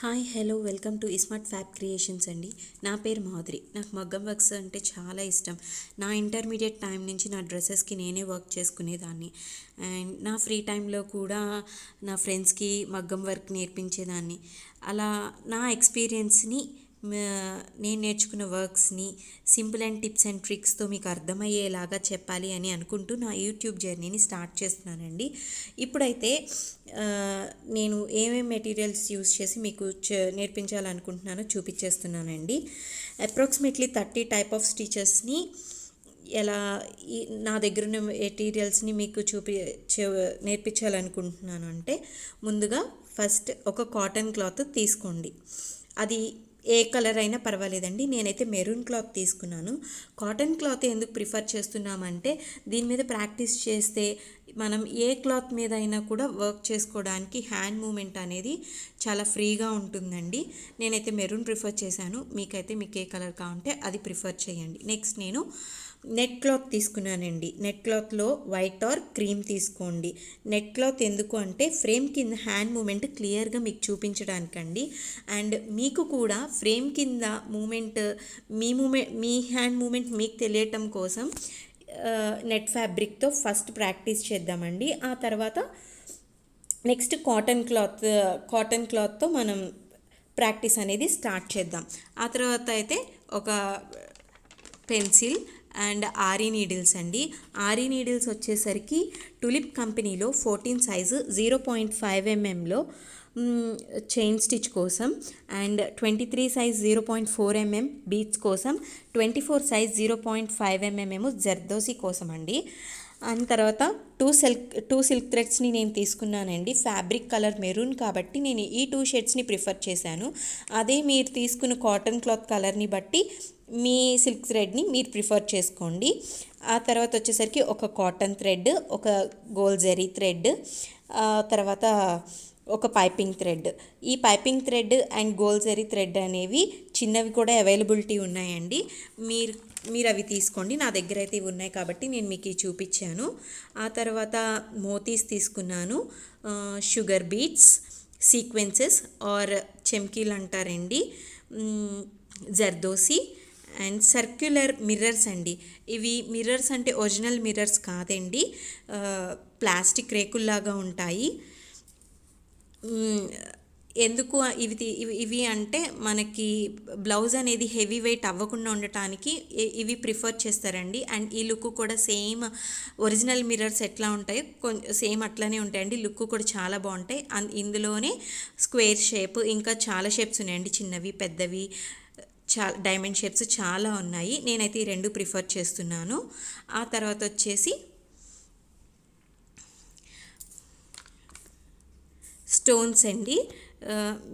Hi hello welcome to iSmart fab creations అండి. నా పేరు మాధురి. నాకు మగ్గం వర్క్స్ అంటే చాలా ఇష్టం. నా ఇంటర్మీడియట్ టైం నుంచి నా డ్రెస్సెస్కి నేనే వర్క్ చేసుకునేదాన్ని. అండ్ నా ఫ్రీ టైంలో కూడా నా ఫ్రెండ్స్కి మగ్గం వర్క్ నేర్పించేదాన్ని. అలా నా ఎక్స్పీరియన్స్ని నేను నేర్చుకున్న వర్క్స్ని సింపుల్ అండ్ టిప్స్ అండ్ ట్రిక్స్తో మీకు అర్థమయ్యేలాగా చెప్పాలి అని అనుకుంటూ నా యూట్యూబ్ జర్నీని స్టార్ట్ చేస్తున్నానండి. ఇప్పుడైతే నేను ఏమేమి మెటీరియల్స్ యూస్ చేసి మీకు నేర్పించాలనుకుంటున్నానో చూపించేస్తున్నానండి. అప్రాక్సిమేట్లీ 30 టైప్ ఆఫ్ స్టిచెస్ని ఎలా నా దగ్గర ఉన్న మెటీరియల్స్ని మీకు నేర్పించాలనుకుంటున్నాను. అంటే ముందుగా ఫస్ట్ ఒక కాటన్ క్లాత్ తీసుకోండి. అది ఏ కలర్ అయినా పర్వాలేదండి. నేనైతే మెరూన్ క్లాత్ తీసుకున్నాను. కాటన్ క్లాత్ ఎందుకు ప్రిఫర్ చేస్తున్నామంటే దీని మీద ప్రాక్టీస్ చేస్తే మనం ఏ క్లాత్ మీద అయినా కూడా వర్క్ చేసుకోవడానికి హ్యాండ్ మూమెంట్ అనేది చాలా ఫ్రీగా ఉంటుందండి. నేనైతే మెరూన్ ప్రిఫర్ చేశాను. మీకు ఏ కలర్ కావాలంటే అది ప్రిఫర్ చేయండి. నెక్స్ట్ నేను నెట్ క్లాత్ తీసుకున్నానండి. నెట్ క్లాత్లో వైట్ ఆర్ క్రీమ్ తీసుకోండి. నెట్ క్లాత్ ఎందుకు అంటే ఫ్రేమ్ కింద హ్యాండ్ మూమెంట్ క్లియర్గా మీకు చూపించడానికండి. అండ్ మీకు కూడా ఫ్రేమ్ కింద మీ హ్యాండ్ మూమెంట్ మీకు తెలియటం కోసం నెట్ ఫ్యాబ్రిక్తో ఫస్ట్ ప్రాక్టీస్ చేద్దామండి. ఆ తర్వాత నెక్స్ట్ కాటన్ క్లాత్తో మనం ప్రాక్టీస్ అనేది స్టార్ట్ చేద్దాం. ఆ తర్వాత అయితే ఒక పెన్సిల్ అండ్ ఆరీ నీడిల్స్ అండి. ఆరీ నీడిల్స్ వచ్చేసరికి టులిప్ కంపెనీలో 14 సైజు 0.5 ఎంఎంలో చైన్ స్టిచ్ కోసం, అండ్ 23 సైజ్ 0.4 ఎంఎం బీట్స్ కోసం, 24 సైజ్ 0.5 ఎంఎం ఏమో జర్దోసి కోసం అండి. అండ్ తర్వాత టూ సిల్క్ థ్రెడ్స్ని నేను తీసుకున్నానండి. ఫ్యాబ్రిక్ కలర్ మెరూన్ కాబట్టి నేను ఈ 2 షేడ్స్ని ప్రిఫర్ చేశాను. అదే మీరు తీసుకున్న కాటన్ క్లాత్ కలర్ని బట్టి మీ సిల్క్ థ్రెడ్ని మీరు ప్రిఫర్ చేసుకోండి. ఆ తర్వాత వచ్చేసరికి ఒక కాటన్ థ్రెడ్, ఒక గోల్డ్ జరీ థ్రెడ్, తర్వాత ఒక పైపింగ్ థ్రెడ్. ఈ piping thread and gold zari thread అనేవి చిన్నవి కూడా అవైలబిలిటీ ఉన్నాయండి. మీరు అవి తీసుకోండి. నా దగ్గర అయితే ఇవి ఉన్నాయి కాబట్టి నేను మీకు చూపించాను. ఆ తర్వాత మోతీస్ తీసుకున్నాను, షుగర్ బీట్స్, సీక్వెన్సెస్ ఆర్ చెమ్కీలు అంటారండి, జర్దోసి అండ్ సర్క్యులర్ మిర్రర్స్ అండి. ఇవి మిర్రర్స్ అంటే ఒరిజినల్ మిర్రర్స్ కాదండి, ప్లాస్టిక్ రేకుల్లాగా ఉంటాయి. ఎందుకు ఇవి అంటే మనకి బ్లౌజ్ అనేది హెవీ వెయిట్ అవ్వకుండా ఉండటానికి ఇవి ప్రిఫర్ చేస్తారండి. అండ్ ఈ లుక్ కూడా సేమ్ ఒరిజినల్ మిర్రర్స్ ఎట్లా ఉంటాయో సేమ్ అట్లానే ఉంటాయండి. లుక్ కూడా చాలా బాగుంటాయి. ఇందులోనే స్క్వేర్ షేప్ ఇంకా చాలా షేప్స్ ఉన్నాయండి, చిన్నవి పెద్దవి, డైమండ్ షేప్స్ చాలా ఉన్నాయి. నేనైతే ఈ 2 ప్రిఫర్ చేస్తున్నాను. ఆ తర్వాత వచ్చేసి స్టోన్స్ అండి.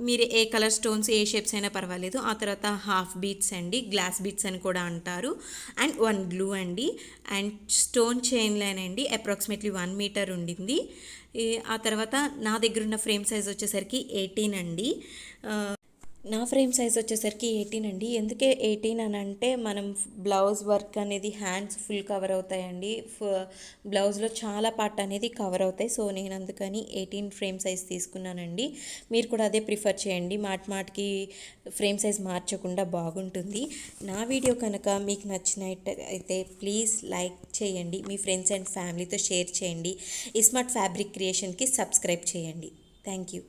మీరు ఏ కలర్ స్టోన్స్ ఏ షేప్స్ అయినా పర్వాలేదు. ఆ తర్వాత హాఫ్ బీట్స్ అండి, గ్లాస్ బీట్స్ అని కూడా అంటారు, అండ్ 1 గ్లూ అండి, అండ్ స్టోన్ చైన్ లైన్ అండి. అప్రాక్సిమేట్లీ 1 మీటర్ ఉండింది. ఆ తర్వాత నా దగ్గర ఉన్న ఫ్రేమ్ సైజ్ వచ్చేసరికి 18 అండి. నా ఫ్రేమ్ సైజ్ వచ్చేసరికి 18 అండి. ఎందుకే 18 అని అంటే మనం బ్లౌజ్ వర్క్ అనేది హ్యాండ్స్ ఫుల్ కవర్ అవుతాయండి. బ్లౌజ్లో చాలా పార్ట్ అనేది కవర్ అవుతాయి. సో నేను అందుకని 18 ఫ్రేమ్ సైజ్ తీసుకున్నానండి. మీరు కూడా అదే ప్రిఫర్ చేయండి. మాటికి ఫ్రేమ్ సైజ్ మార్చకుండా బాగుంటుంది. నా వీడియో కనుక మీకు నచ్చినట్టయితే ప్లీజ్ లైక్ చేయండి, మీ ఫ్రెండ్స్ అండ్ ఫ్యామిలీతో షేర్ చేయండి, ఇస్మార్ట్ ఫ్యాబ్రిక్ క్రియేషన్కి సబ్స్క్రైబ్ చేయండి. Thank you.